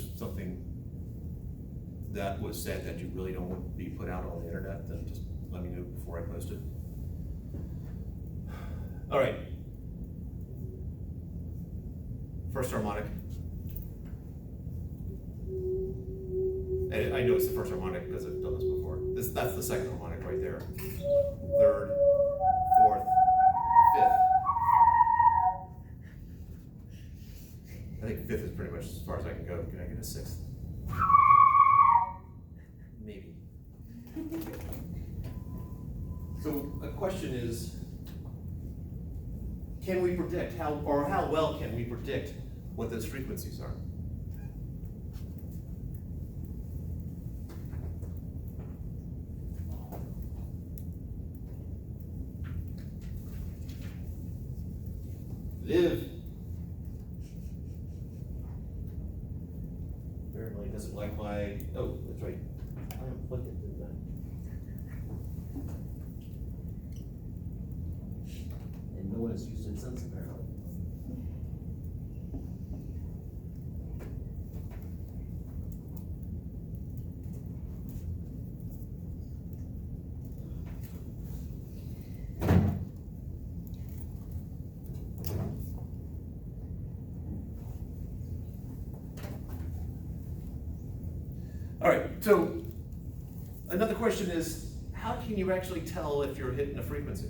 there's something that was said that you really don't want to be put out on the internet, then just let me know before I post it. All right. First harmonic. And I know it's the first harmonic because I've done this before. That's the second harmonic right there. Third, fourth, fifth. I think fifth is pretty much as far as I can go. Can I get a sixth? Maybe. So a question is, can we predict how well can we predict what those frequencies are? Live apparently doesn't like my, oh, that's right. I unplugged it, didn't I? And no one has used it since, apparently. All right, so another question is, how can you actually tell if you're hitting a frequency?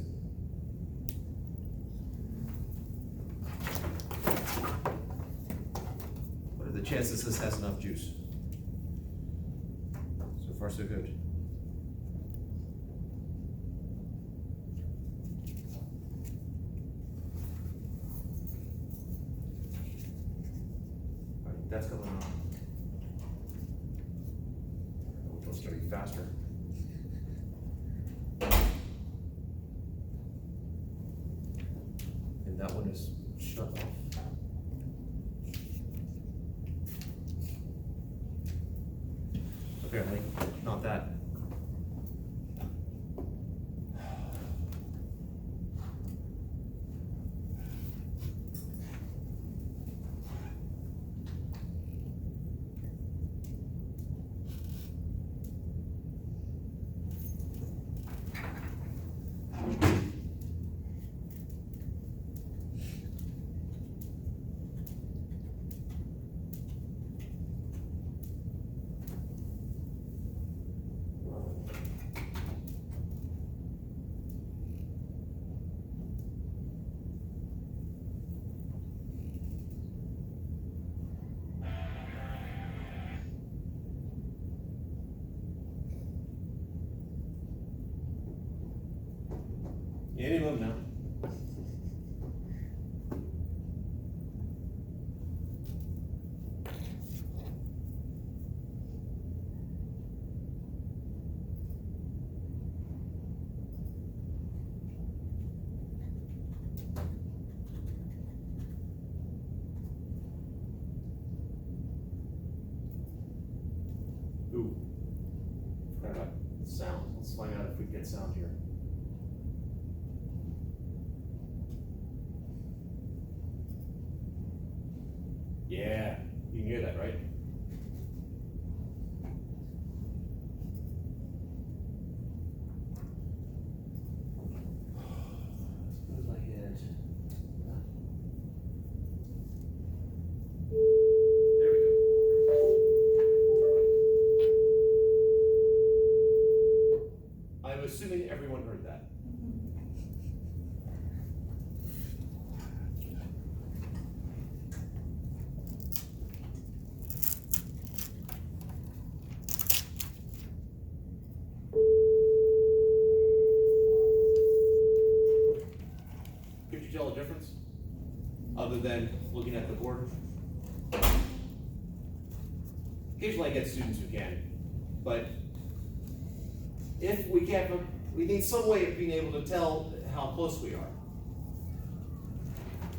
What are the chances this has enough juice? So far, so good. All right, that's coming on. It's going to be faster. And that one is shut off. Apparently, not that. Any of them now. Ooh, forgot about sound. Let's find out if we get sound here. Yeah, you can hear that, right? As good as I hit. There we go. I'm assuming everyone heard that. Could you tell a difference other than looking at the board? Occasionally I get students who can, but if we can't, we need some way of being able to tell how close we are.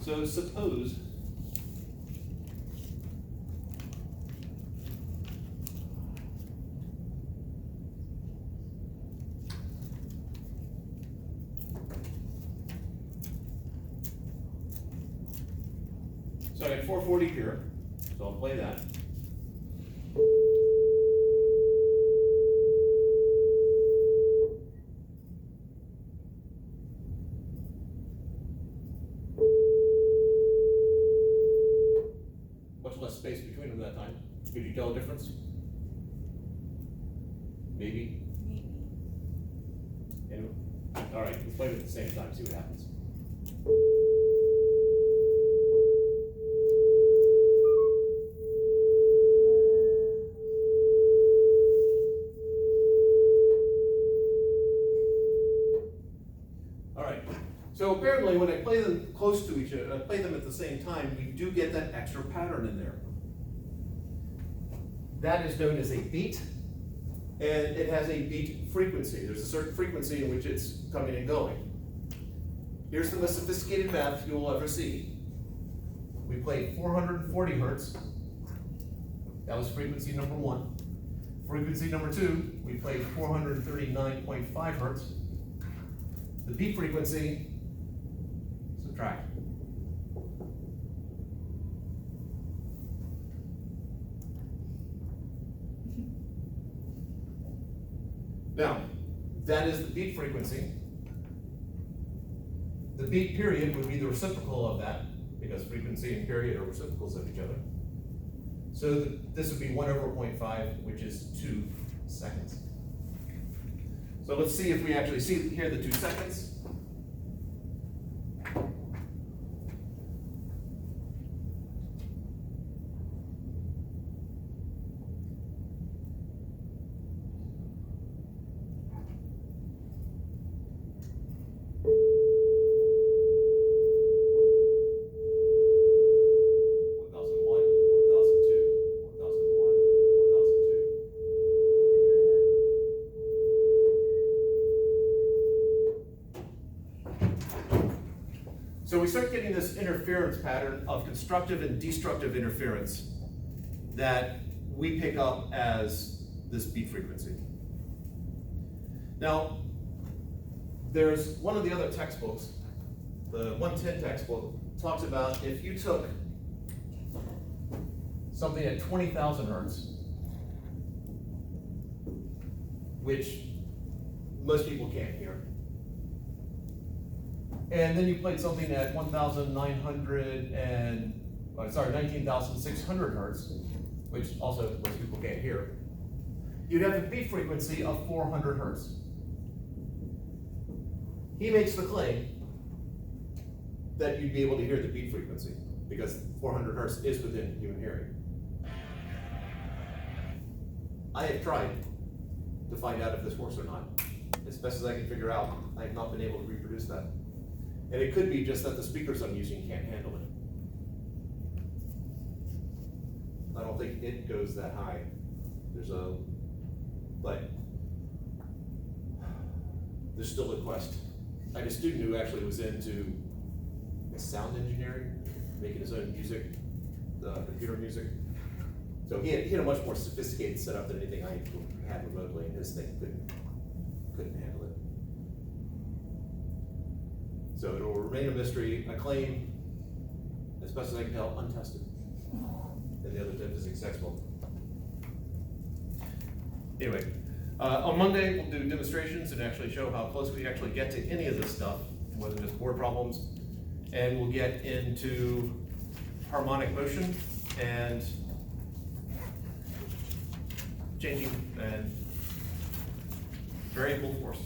So suppose so I got 440 here, so I'll play that. less space between them that time. Could you tell a difference? Maybe? Maybe. Anyone? All right, let's play it at the same time, see what happens. All right, so apparently when I play them close to each other, I play them at the same time, we do get that extra pattern in there. That is known as a beat, and it has a beat frequency. There's a certain frequency in which it's coming and going. Here's the most sophisticated math you will ever see. We played 440 hertz. That was frequency number 1. Frequency number 2, we played 439.5 hertz. The beat frequency, subtract. Now, that is the beat frequency. The beat period would be the reciprocal of that, because frequency and period are reciprocals of each other. So this would be 1 over 0.5, which is 2 seconds. So let's see if we actually see here the 2 seconds. So we start getting this interference pattern of constructive and destructive interference that we pick up as this beat frequency. Now, there's one of the other textbooks, the 110 textbook, talks about if you took something at 20,000 hertz, which most people can't hear, and then you played something at 19,600 hertz, which also most people can't hear, you'd have a beat frequency of 400 hertz. He makes the claim that you'd be able to hear the beat frequency because 400 hertz is within human hearing. I have tried to find out if this works or not. As best as I can figure out, I have not been able to reproduce that. And it could be just that the speakers I'm using can't handle it. I don't think it goes that high. But there's still a quest. I had a student who actually was into sound engineering, making his own music, computer music. So he had a much more sophisticated setup than anything I had remotely, and his thing couldn't handle it. So it will remain a mystery, a claim, as best as I can tell, untested in the other 10 physics textbook. Anyway, on Monday we'll do demonstrations and actually show how close we actually get to any of this stuff, more than just board problems, and we'll get into harmonic motion and changing and variable force.